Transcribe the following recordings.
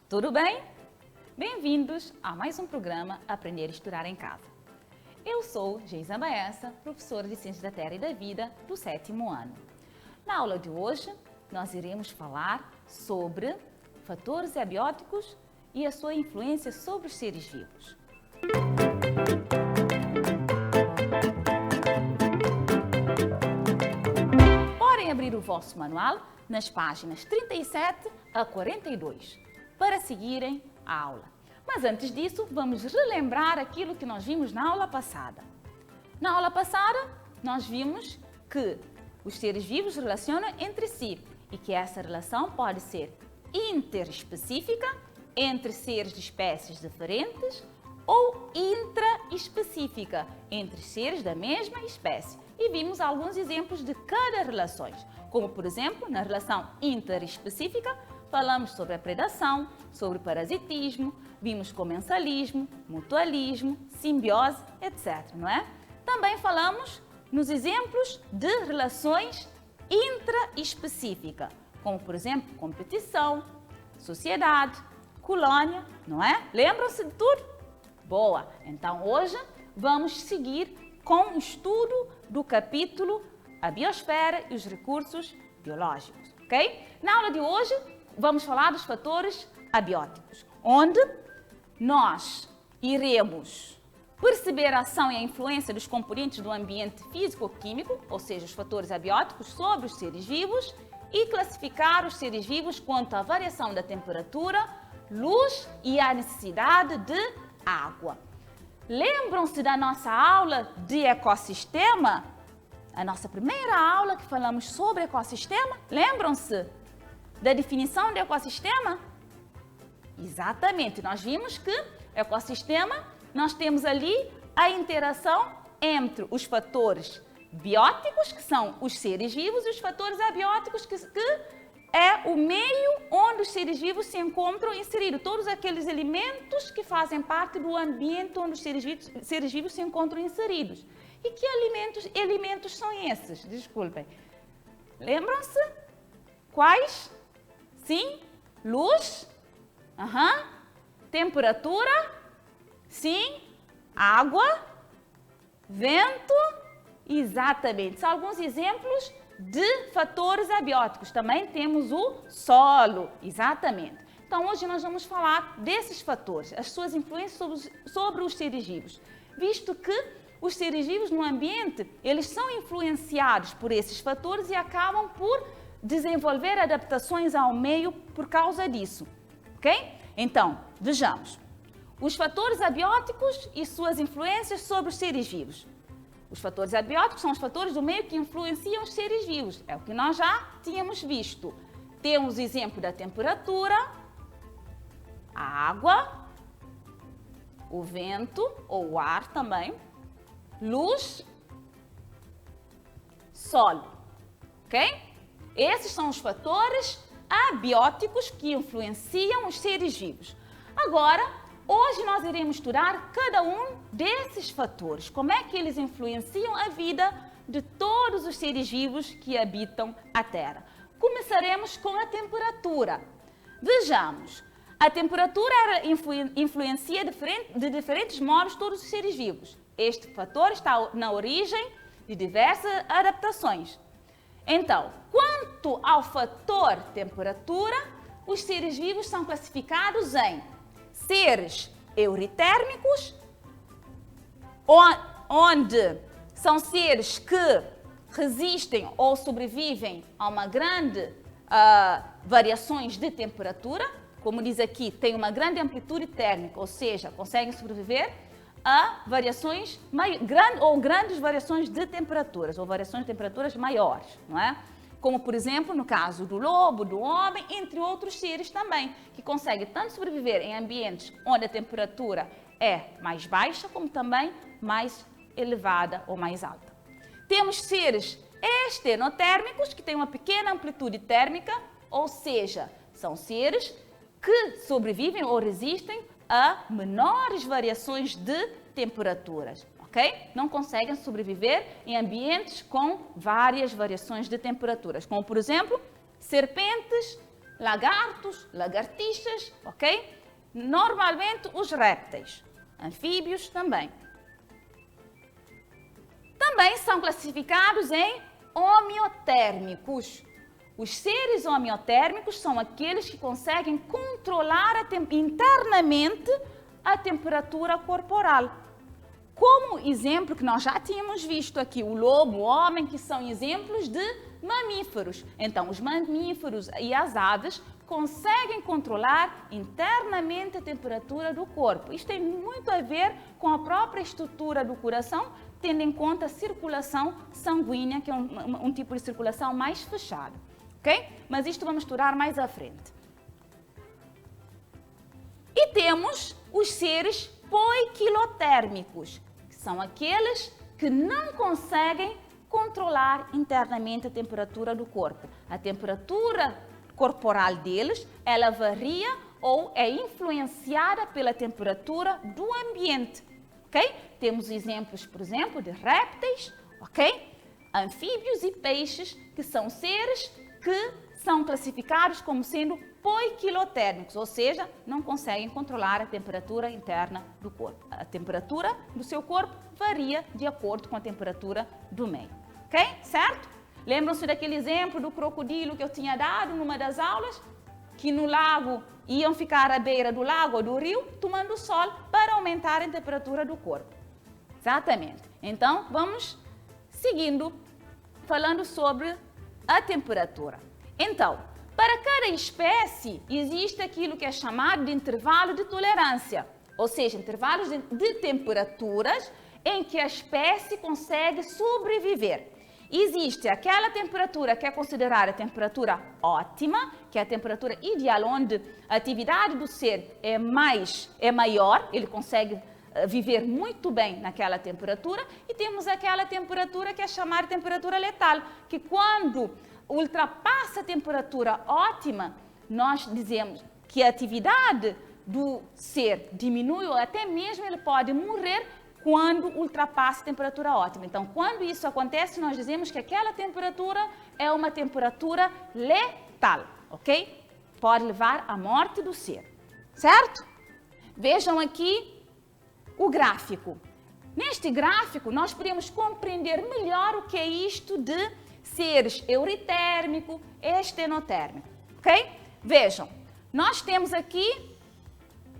Tudo bem? Bem-vindos a mais um programa Aprender a Estudar em Casa. Eu sou Geisa Baessa, professora de Ciências da Terra e da Vida do 7º ano. Na aula de hoje, nós iremos falar sobre fatores abióticos e a sua influência sobre os seres vivos. Podem abrir o vosso manual nas páginas 37 a 42 para seguirem a aula. Mas antes disso, vamos relembrar aquilo que nós vimos na aula passada. Na aula passada, nós vimos que os seres vivos relacionam entre si e que essa relação pode ser interespecífica, entre seres de espécies diferentes, ou intraespecífica, entre seres da mesma espécie. E vimos alguns exemplos de cada relação, como, por exemplo, na relação interespecífica, falamos sobre a predação, sobre parasitismo, vimos comensalismo, mutualismo, simbiose, etc. Não é? Também falamos nos exemplos de relações intraespecíficas, como, por exemplo, competição, sociedade, colônia, não é? Lembram-se de tudo? Boa! Então, hoje vamos seguir com o estudo do capítulo A Biosfera e os Recursos Biológicos, ok? Na aula de hoje, vamos falar dos fatores abióticos, onde nós iremos perceber a ação e a influência dos componentes do ambiente físico-químico, ou seja, os fatores abióticos, sobre os seres vivos e classificar os seres vivos quanto à variação da temperatura, luz e a necessidade de água. Lembram-se da nossa aula de ecossistema? A nossa primeira aula que falamos sobre ecossistema? Lembram-se da definição de ecossistema? Exatamente, nós vimos que ecossistema, nós temos ali a interação entre os fatores bióticos, que são os seres vivos, e os fatores abióticos, que é o meio onde os seres vivos se encontram inseridos, todos aqueles elementos que fazem parte do ambiente onde os seres vivos se encontram inseridos. E que elementos são esses? Desculpem. Lembram-se? Quais? Sim? Luz? Temperatura? Sim? Água? Vento? Exatamente. São alguns exemplos de fatores abióticos. Também temos o solo. Exatamente. Então, hoje nós vamos falar desses fatores, as suas influências sobre os seres vivos, visto que os seres vivos no ambiente, eles são influenciados por esses fatores e acabam por desenvolver adaptações ao meio por causa disso, ok? Então, vejamos. Os fatores abióticos e suas influências sobre os seres vivos. Os fatores abióticos são os fatores do meio que influenciam os seres vivos. É o que nós já tínhamos visto. Temos o exemplo da temperatura, a água, o vento ou o ar também, luz, solo, ok? Esses são os fatores abióticos que influenciam os seres vivos. Agora, hoje nós iremos estudar cada um desses fatores, como é que eles influenciam a vida de todos os seres vivos que habitam a Terra. Começaremos com a temperatura. Vejamos, a temperatura influencia de diferentes modos todos os seres vivos. Este fator está na origem de diversas adaptações. Então, quanto ao fator temperatura, os seres vivos são classificados em seres euritérmicos, onde são seres que resistem ou sobrevivem a uma grande variações de temperatura, como diz aqui, tem uma grande amplitude térmica, ou seja, conseguem sobreviver a variações grandes variações de temperaturas, ou variações de temperaturas maiores, não é? Como, por exemplo, no caso do lobo, do homem, entre outros seres também, que conseguem tanto sobreviver em ambientes onde a temperatura é mais baixa, como também mais elevada ou mais alta. Temos seres estenotérmicos, que têm uma pequena amplitude térmica, ou seja, são seres que sobrevivem ou resistem a menores variações de temperaturas, ok? Não conseguem sobreviver em ambientes com várias variações de temperaturas, como, por exemplo, serpentes, lagartos, lagartixas, ok? Normalmente os répteis, anfíbios também. Também são classificados em homeotérmicos. Os seres homeotérmicos são aqueles que conseguem controlar internamente a temperatura corporal. Como exemplo que nós já tínhamos visto aqui, o lobo, o homem, que são exemplos de mamíferos. Então, os mamíferos e as aves conseguem controlar internamente a temperatura do corpo. Isto tem muito a ver com a própria estrutura do coração, tendo em conta a circulação sanguínea, que é um tipo de circulação mais fechado. Ok? Mas isto vamos estudar mais à frente. E temos os seres poiquilotérmicos, que são aqueles que não conseguem controlar internamente a temperatura do corpo. A temperatura corporal deles, ela varia ou é influenciada pela temperatura do ambiente, ok? Temos exemplos, por exemplo, de répteis, ok? Anfíbios e peixes, que são seres que são classificados como sendo poiquilotérmicos, ou seja, não conseguem controlar a temperatura interna do corpo. A temperatura do seu corpo varia de acordo com a temperatura do meio, ok? Certo? Lembram-se daquele exemplo do crocodilo que eu tinha dado numa das aulas? Que no lago iam ficar à beira do lago ou do rio tomando sol para aumentar a temperatura do corpo. Exatamente. Então, vamos seguindo, falando sobre a temperatura. Então, para cada espécie existe aquilo que é chamado de intervalo de tolerância, ou seja, intervalos de temperaturas em que a espécie consegue sobreviver. Existe aquela temperatura que é considerada a temperatura ótima, que é a temperatura ideal, onde a atividade do ser é maior, ele consegue viver muito bem naquela temperatura, e temos aquela temperatura que é chamada de temperatura letal, que quando ultrapassa a temperatura ótima, nós dizemos que a atividade do ser diminui ou até mesmo ele pode morrer quando ultrapassa a temperatura ótima. Então, quando isso acontece, nós dizemos que aquela temperatura é uma temperatura letal, ok? Pode levar à morte do ser, certo? Vejam aqui o gráfico. Neste gráfico, nós podemos compreender melhor o que é isto de seres euritérmico e estenotérmico, ok? Vejam, nós temos aqui,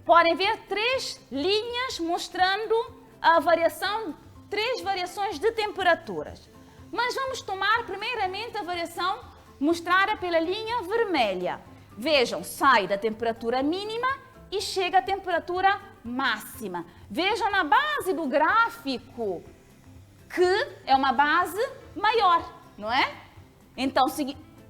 podem ver, 3 linhas mostrando a variação, 3 variações de temperaturas. Mas vamos tomar primeiramente a variação mostrada pela linha vermelha. Vejam, sai da temperatura mínima e chega à temperatura máxima. Vejam na base do gráfico que é uma base maior, não é? Então,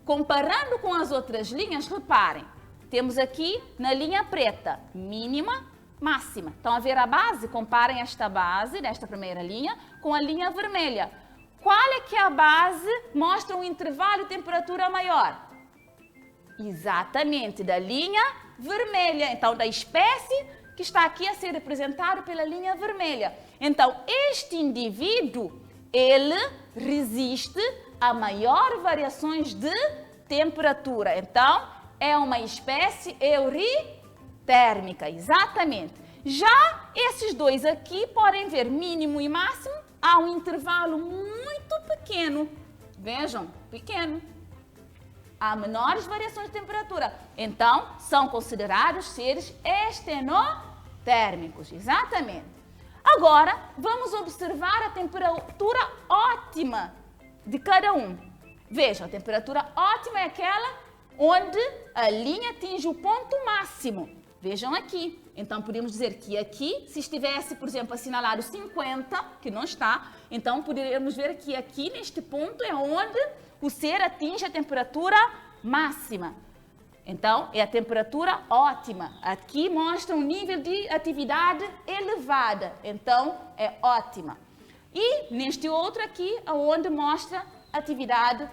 comparando com as outras linhas, reparem, temos aqui na linha preta, mínima, máxima. Estão a ver a base? Comparem esta base, desta primeira linha, com a linha vermelha. Qual é que a base mostra um intervalo de temperatura maior? Exatamente, da linha vermelha. Então, da espécie que está aqui a ser representado pela linha vermelha. Então, este indivíduo, ele resiste a maior variações de temperatura. Então, é uma espécie euritérmica, exatamente. Já esses dois aqui, podem ver mínimo e máximo, há um intervalo muito pequeno. Vejam, pequeno. Há menores variações de temperatura. Então, são considerados seres estenotérmicos, exatamente. Agora, vamos observar a temperatura ótima de cada um. Vejam, a temperatura ótima é aquela onde a linha atinge o ponto máximo. Vejam aqui. Então, podemos dizer que aqui, se estivesse, por exemplo, assinalado 50, que não está, então poderíamos ver que aqui, neste ponto, é onde o ser atinge a temperatura máxima. Então, é a temperatura ótima. Aqui mostra um nível de atividade elevada. Então, é ótima. E neste outro aqui, onde mostra atividade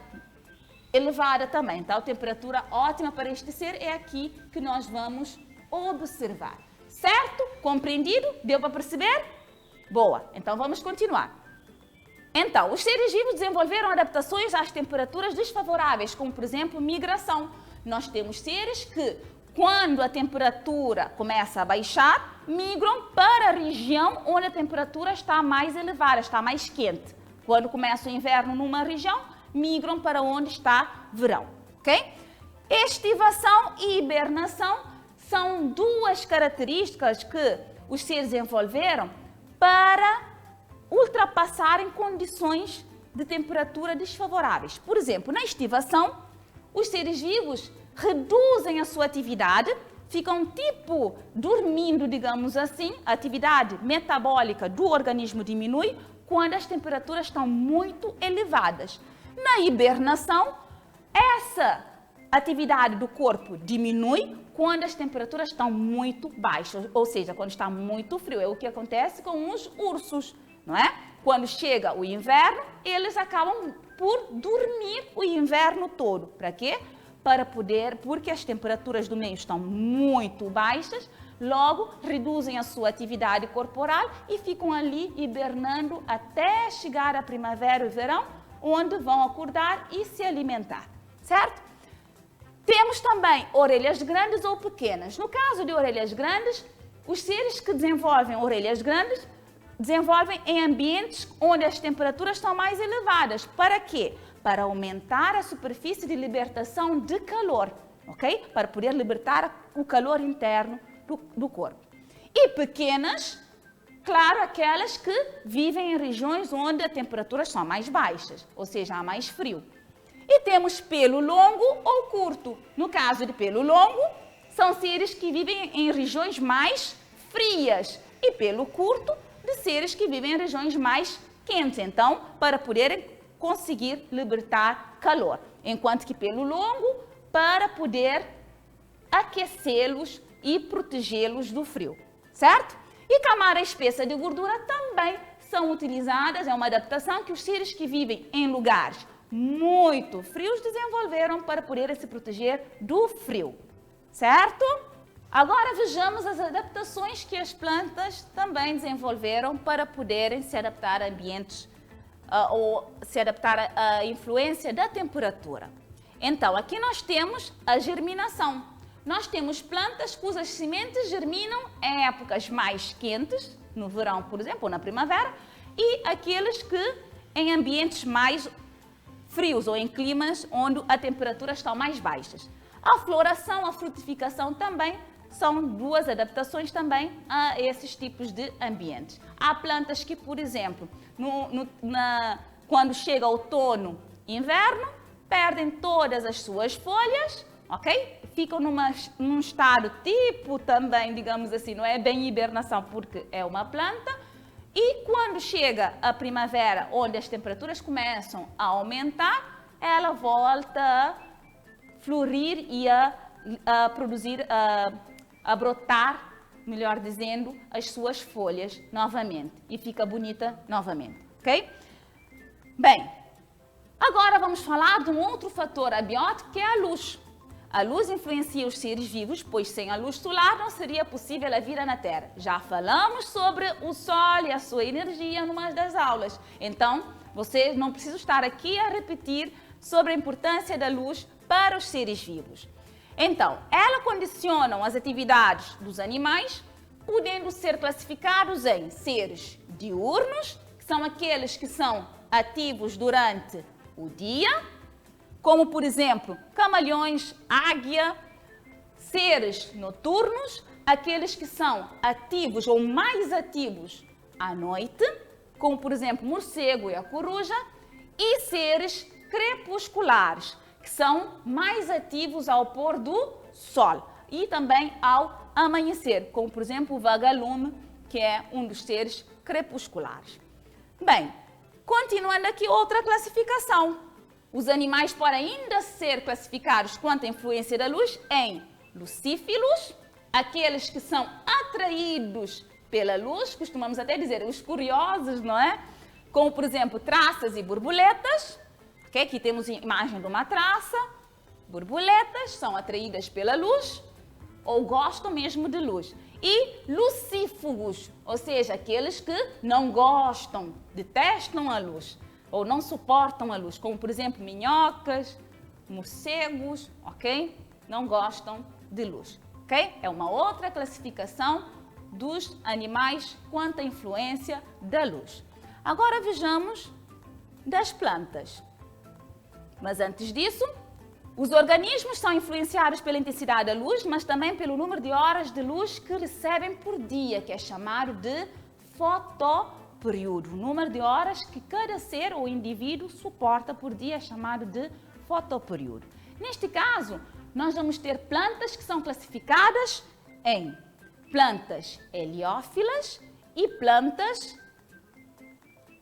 elevada também. Então, a temperatura ótima para este ser é aqui que nós vamos observar. Certo? Compreendido? Deu para perceber? Boa. Então, vamos continuar. Então, os seres vivos desenvolveram adaptações às temperaturas desfavoráveis, como, por exemplo, migração. Nós temos seres que, quando a temperatura começa a baixar, migram para a região onde a temperatura está mais elevada, está mais quente. Quando começa o inverno numa região, migram para onde está verão, ok? Estivação e hibernação são duas características que os seres desenvolveram para ultrapassarem condições de temperatura desfavoráveis. Por exemplo, na estivação, os seres vivos reduzem a sua atividade, ficam tipo dormindo, digamos assim, a atividade metabólica do organismo diminui quando as temperaturas estão muito elevadas. Na hibernação, essa atividade do corpo diminui quando as temperaturas estão muito baixas, ou seja, quando está muito frio. É o que acontece com os ursos, não é? Quando chega o inverno, eles acabam por dormir o inverno todo. Para quê? Porque as temperaturas do meio estão muito baixas, logo reduzem a sua atividade corporal e ficam ali hibernando até chegar a primavera e verão, onde vão acordar e se alimentar, certo? Temos também orelhas grandes ou pequenas. No caso de orelhas grandes, os seres que desenvolvem orelhas grandes desenvolvem em ambientes onde as temperaturas estão mais elevadas. Para quê? Para aumentar a superfície de libertação de calor, ok? Para poder libertar o calor interno do corpo. E pequenas, claro, aquelas que vivem em regiões onde as temperaturas são mais baixas, ou seja, há mais frio. E temos pelo longo ou curto. No caso de pelo longo, são seres que vivem em regiões mais frias, e pelo curto, de seres que vivem em regiões mais quentes, então, para poderem conseguir libertar calor. Enquanto que pelo longo, para poder aquecê-los e protegê-los do frio, certo? E camada espessa de gordura também são utilizadas, é uma adaptação que os seres que vivem em lugares muito frios desenvolveram para poderem se proteger do frio, certo? Agora vejamos as adaptações que as plantas também desenvolveram para poderem se adaptar a ambientes ou se adaptar à influência da temperatura. Então, aqui nós temos a germinação. Nós temos plantas cujas sementes germinam em épocas mais quentes, no verão, por exemplo, ou na primavera, e aqueles que em ambientes mais frios ou em climas onde a temperatura está mais baixas. A floração, a frutificação também são duas adaptações também a esses tipos de ambientes. Há plantas que, por exemplo, quando chega outono e inverno, perdem todas as suas folhas, ok? Ficam num estado tipo também, digamos assim, não é bem hibernação porque é uma planta. E quando chega a primavera, onde as temperaturas começam a aumentar, ela volta a florir e a produzir, a brotar, melhor dizendo, as suas folhas novamente e fica bonita novamente, ok? Bem, agora vamos falar de um outro fator abiótico que é a luz. A luz influencia os seres vivos, pois sem a luz solar não seria possível a vida na Terra. Já falamos sobre o Sol e a sua energia numa das aulas. Então, vocês não precisam estar aqui a repetir sobre a importância da luz para os seres vivos. Então, ela condiciona as atividades dos animais, podendo ser classificados em seres diurnos, que são aqueles que são ativos durante o dia, como, por exemplo, camaleões, águia, seres noturnos, aqueles que são ativos ou mais ativos à noite, como, por exemplo, morcego e a coruja, e seres crepusculares, que são mais ativos ao pôr do sol e também ao amanhecer, como, por exemplo, o vagalume, que é um dos seres crepusculares. Bem, continuando aqui outra classificação. Os animais podem ainda ser classificados quanto à influência da luz em lucífilos, aqueles que são atraídos pela luz, costumamos até dizer os curiosos, não é? Como, por exemplo, traças e borboletas, okay? Aqui temos a imagem de uma traça, borboletas são atraídas pela luz ou gostam mesmo de luz. E lucífugos, ou seja, aqueles que não gostam, detestam a luz ou não suportam a luz, como por exemplo minhocas, morcegos, ok? não gostam de luz, ok? É uma outra classificação dos animais quanto à influência da luz. Agora vejamos das plantas. Mas antes disso, os organismos são influenciados pela intensidade da luz, mas também pelo número de horas de luz que recebem por dia, que é chamado de fotoperíodo. O número de horas que cada ser ou indivíduo suporta por dia é chamado de fotoperíodo. Neste caso, nós vamos ter plantas que são classificadas em plantas heliófilas e plantas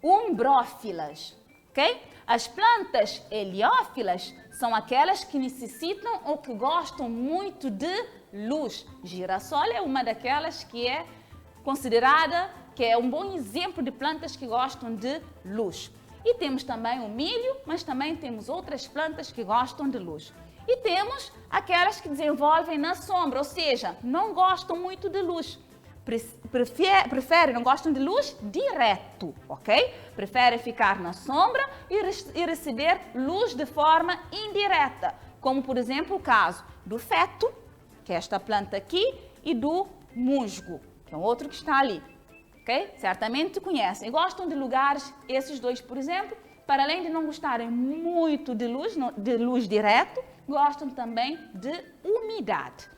umbrófilas, ok? As plantas heliófilas são aquelas que necessitam ou que gostam muito de luz. Girassol é uma daquelas que é considerada que é um bom exemplo de plantas que gostam de luz. E temos também o milho, mas também temos outras plantas que gostam de luz. E temos aquelas que desenvolvem na sombra, ou seja, não gostam muito de luz. Preferem, não gostam de luz direto, ok? Preferem ficar na sombra e receber luz de forma indireta, como por exemplo o caso do feto, que é esta planta aqui, e do musgo, que é um outro que está ali, ok? Certamente conhecem. Gostam de lugares, esses dois, por exemplo, para além de não gostarem muito de luz direto, gostam também de umidade.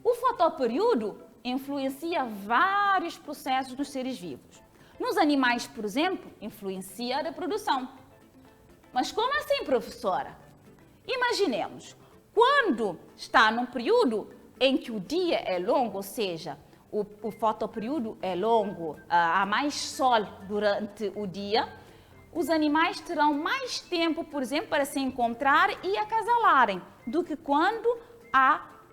O fotoperíodo influencia vários processos nos seres vivos. Nos animais, por exemplo, influencia a reprodução. Mas como assim, professora? Imaginemos, quando está num período em que o dia é longo, ou seja, o fotoperíodo é longo, há mais sol durante o dia, os animais terão mais tempo, por exemplo, para se encontrar e acasalarem, do que quando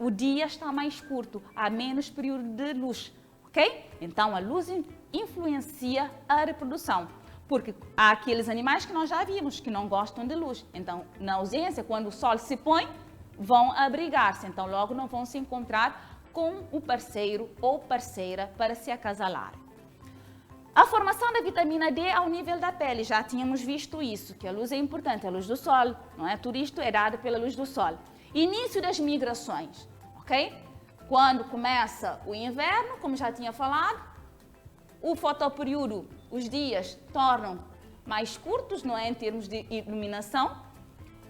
o dia está mais curto, há menos período de luz, ok? Então, a luz influencia a reprodução, porque há aqueles animais que nós já vimos, que não gostam de luz. Então, na ausência, quando o sol se põe, vão abrigar-se. Então, logo não vão se encontrar com o parceiro ou parceira para se acasalarem. A formação da vitamina D ao nível da pele, já tínhamos visto isso, que a luz é importante, a luz do sol, não é? Tudo isto é dado pela luz do sol. Início das migrações, ok? Quando começa o inverno, como já tinha falado, o fotoperíodo, os dias tornam mais curtos, não é? Em termos de iluminação.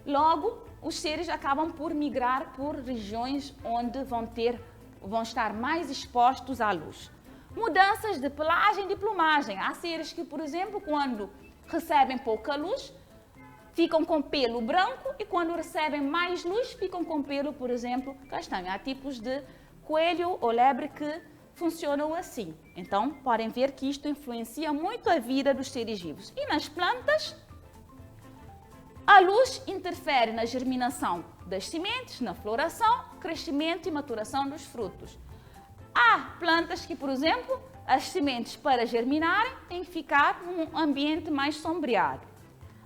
Logo, os seres acabam por migrar por regiões onde vão estar mais expostos à luz. Mudanças de pelagem e de plumagem. Há seres que, por exemplo, quando recebem pouca luz, ficam com pelo branco e quando recebem mais luz, ficam com pelo, por exemplo, castanho. Há tipos de coelho ou lebre que funcionam assim. Então, podem ver que isto influencia muito a vida dos seres vivos. E nas plantas, a luz interfere na germinação das sementes, na floração, crescimento e maturação dos frutos. Há plantas que, por exemplo, as sementes para germinarem têm que ficar num ambiente mais sombreado.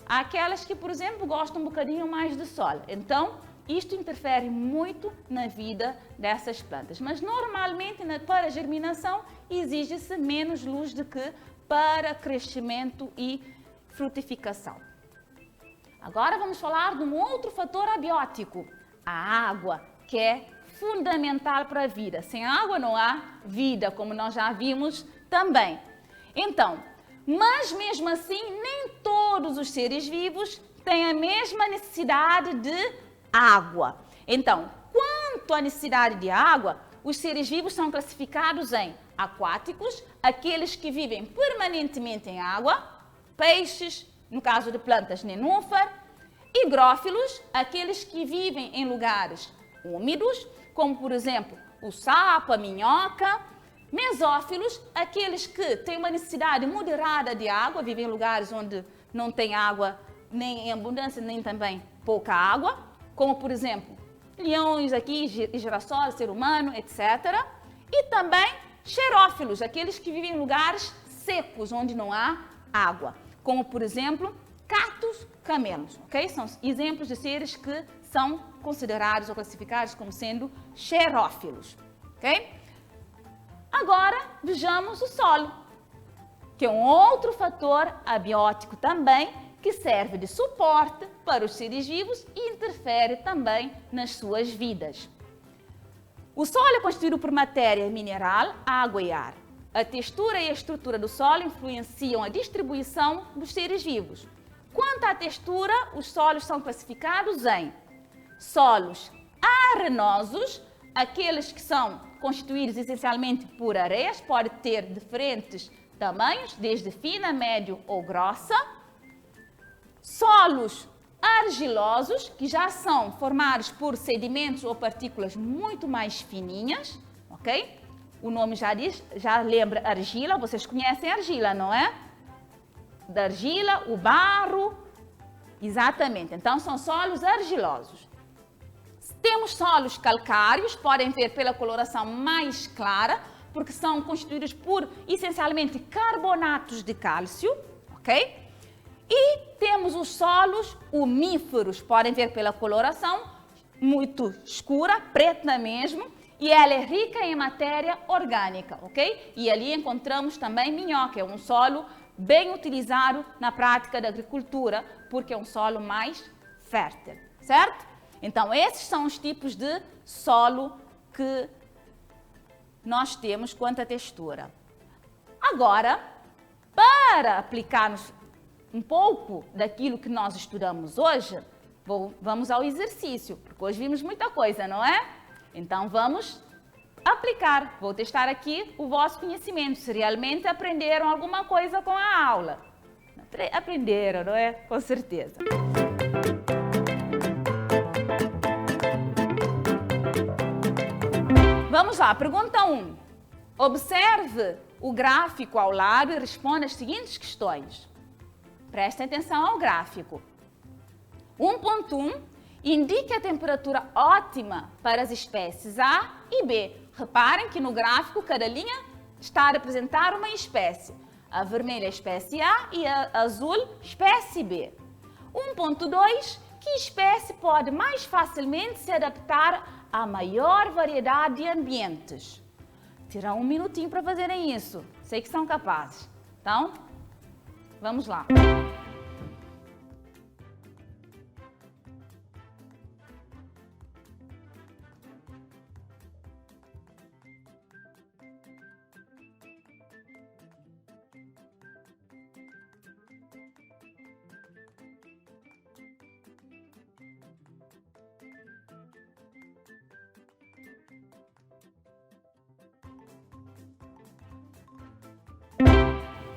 Há aquelas que, por exemplo, gostam um bocadinho mais de sol. Então, isto interfere muito na vida dessas plantas. Mas, normalmente, para a germinação, exige-se menos luz do que para crescimento e frutificação. Agora, vamos falar de um outro fator abiótico, a água, que é fundamental para a vida. Sem água não há vida, como nós já vimos também. Então, mas mesmo assim, nem todos os seres vivos têm a mesma necessidade de água. Então, quanto à necessidade de água, os seres vivos são classificados em aquáticos, aqueles que vivem permanentemente em água, peixes, no caso de plantas, nenúfar, higrófilos, aqueles que vivem em lugares úmidos, como por exemplo o sapo, a minhoca, mesófilos, aqueles que têm uma necessidade moderada de água, vivem em lugares onde não tem água nem em abundância, nem também pouca água, como por exemplo leões aqui, girassóis, ser humano, etc. E também xerófilos, aqueles que vivem em lugares secos, onde não há água, como por exemplo catos, camelos, ok? São exemplos de seres que são considerados ou classificados como sendo xerófilos, ok? Agora, vejamos o solo, que é um outro fator abiótico também, que serve de suporte, para os seres vivos e interfere também nas suas vidas. O solo é constituído por matéria mineral, água e ar. A textura e a estrutura do solo influenciam a distribuição dos seres vivos. Quanto à textura, os solos são classificados em solos arenosos, aqueles que são constituídos essencialmente por areias, pode ter diferentes tamanhos, desde fina, médio ou grossa. Solos argilosos, que já são formados por sedimentos ou partículas muito mais fininhas, ok? O nome já diz, já lembra argila, vocês conhecem argila, não é? Da argila, o barro, exatamente. Então, são solos argilosos. Temos solos calcários, podem ver pela coloração mais clara, porque são constituídos por, essencialmente, carbonatos de cálcio, ok? E temos os solos umíferos, podem ver pela coloração muito escura, preta mesmo, e ela é rica em matéria orgânica, ok? E ali encontramos também minhoca, é um solo bem utilizado na prática da agricultura, porque é um solo mais fértil, certo? Então, esses são os tipos de solo que nós temos quanto à textura. Agora, para aplicarmos um pouco daquilo que nós estudamos hoje, vamos ao exercício, porque hoje vimos muita coisa, não é? Então, vamos aplicar. Vou testar aqui o vosso conhecimento, se realmente aprenderam alguma coisa com a aula. Aprenderam, não é? Com certeza. Vamos lá, pergunta 1. Observe o gráfico ao lado e responda as seguintes questões. Prestem atenção ao gráfico. 1.1 indica a temperatura ótima para as espécies A e B. Reparem que no gráfico cada linha está a representar uma espécie. A vermelha é a espécie A e a azul espécie B. 1.2, que espécie pode mais facilmente se adaptar à maior variedade de ambientes? Terão um minutinho para fazerem isso. Sei que são capazes. Então, vamos lá.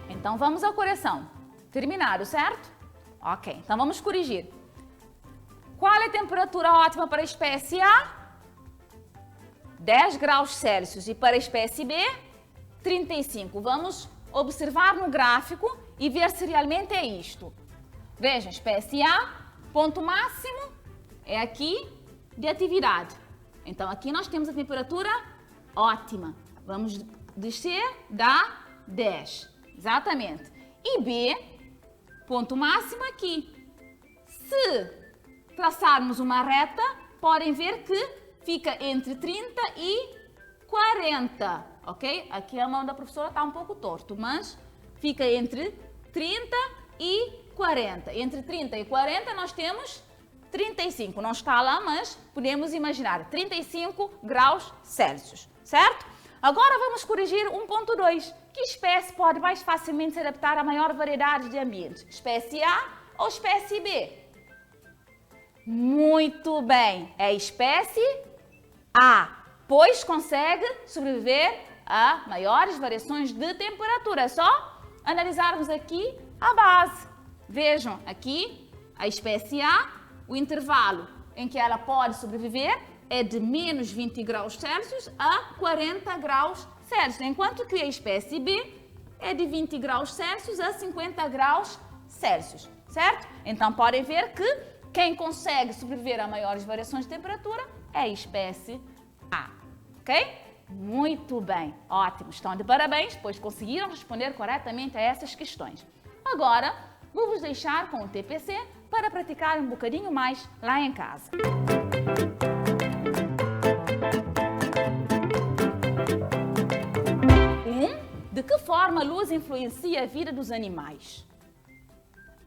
Então, vamos à correção. Terminado, certo? Ok, então vamos corrigir. Qual é a temperatura ótima para a espécie A? 10 graus Celsius. E para a espécie B? 35. Vamos observar no gráfico e ver se realmente é isto. Vejam, espécie A, ponto máximo é aqui de atividade. Então, aqui nós temos a temperatura ótima. Vamos descer, dá 10. Exatamente. E B, ponto máximo aqui. Se traçarmos uma reta, podem ver que fica entre 30 e 40, ok? Aqui a mão da professora está um pouco torto, mas fica entre 30 e 40. Entre 30 e 40 nós temos 35. Não está lá, mas podemos imaginar 35 graus Celsius, certo? Agora vamos corrigir 1.2. Que espécie pode mais facilmente se adaptar à maior variedade de ambientes? Espécie A ou espécie B? Muito bem, é a espécie A, pois consegue sobreviver a maiores variações de temperatura. É só analisarmos aqui a base. Vejam aqui a espécie A, o intervalo em que ela pode sobreviver é de menos 20 graus Celsius a 40 graus Celsius, enquanto que a espécie B é de 20 graus Celsius a 50 graus Celsius, certo? Então, podem ver que quem consegue sobreviver a maiores variações de temperatura é a espécie A, ok? Muito bem, ótimo, estão de parabéns, pois conseguiram responder corretamente a essas questões. Agora, vou-vos deixar com o TPC para praticar um bocadinho mais lá em casa. De que forma a luz influencia a vida dos animais?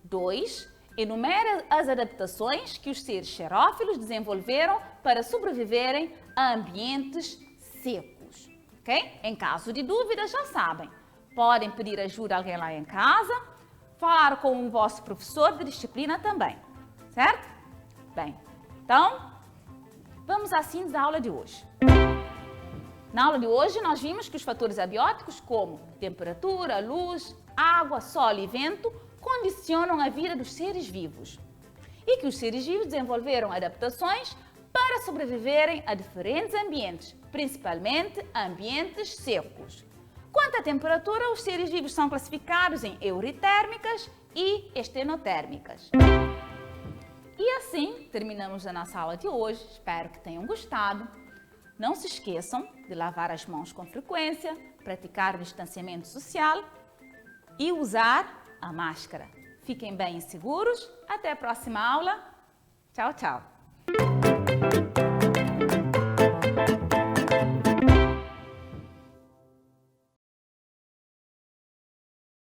2. enumera as adaptações que os seres xerófilos desenvolveram para sobreviverem a ambientes secos. Ok? Em caso de dúvida, já sabem, podem pedir ajuda a alguém lá em casa, falar com o vosso professor de disciplina também, certo? Bem, então, vamos à síntese da aula de hoje. Na aula de hoje, nós vimos que os fatores abióticos, como temperatura, luz, água, sol e vento, condicionam a vida dos seres vivos. E que os seres vivos desenvolveram adaptações para sobreviverem a diferentes ambientes, principalmente ambientes secos. Quanto à temperatura, os seres vivos são classificados em euritérmicas e estenotérmicas. E assim, terminamos a nossa aula de hoje. Espero que tenham gostado. Não se esqueçam de lavar as mãos com frequência, praticar o distanciamento social e usar a máscara. Fiquem bem e seguros. Até a próxima aula. Tchau, tchau.